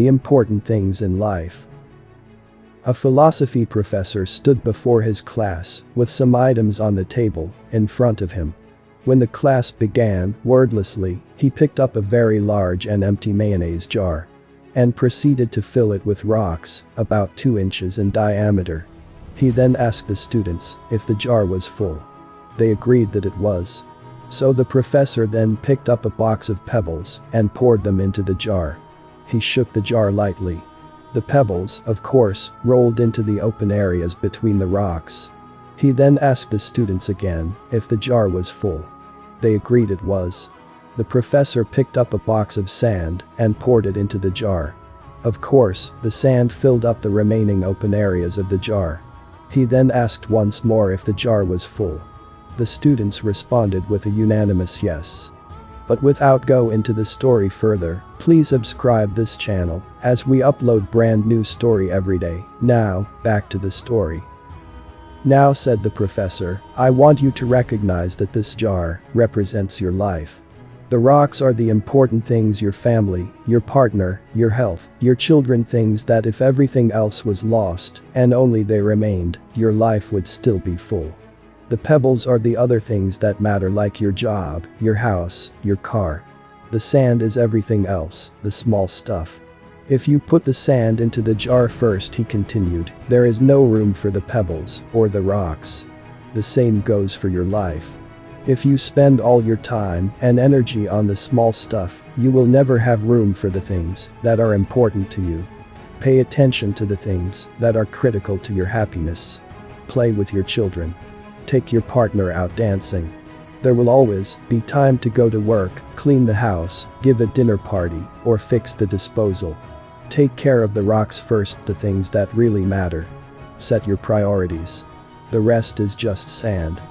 the important things in life. A philosophy professor stood before his class with some items on the table in front of him. When the class began, wordlessly, he picked up a very large and empty mayonnaise jar and proceeded to fill it with rocks about 2 inches in diameter. He then asked the students if the jar was full. They agreed that it was. So the professor then picked up a box of pebbles and poured them into the jar. He shook the jar lightly. The pebbles, of course, rolled into the open areas between the rocks. He then asked the students again if the jar was full. They agreed it was. The professor picked up a box of sand and poured it into the jar. Of course, the sand filled up the remaining open areas of the jar. He then asked once more if the jar was full. The students responded with a unanimous yes. But without go into the story further, please subscribe this channel as we upload brand new story every day. Now, back to the story. Now, said the professor, I want you to recognize that this jar represents your life. The rocks are the important things, your family, your partner, your health, your children, things that if everything else was lost and only they remained, your life would still be full. The pebbles are the other things that matter, like your job, your house, your car. The sand is everything else, the small stuff. If you put the sand into the jar first, he continued, there is no room for the pebbles or the rocks. The same goes for your life. If you spend all your time and energy on the small stuff, you will never have room for the things that are important to you. Pay attention to the things that are critical to your happiness. Play with your children. Take your partner out dancing. There will always be time to go to work, clean the house, give a dinner party, or fix the disposal. Take care of the rocks first, the things that really matter. Set your priorities. The rest is just sand.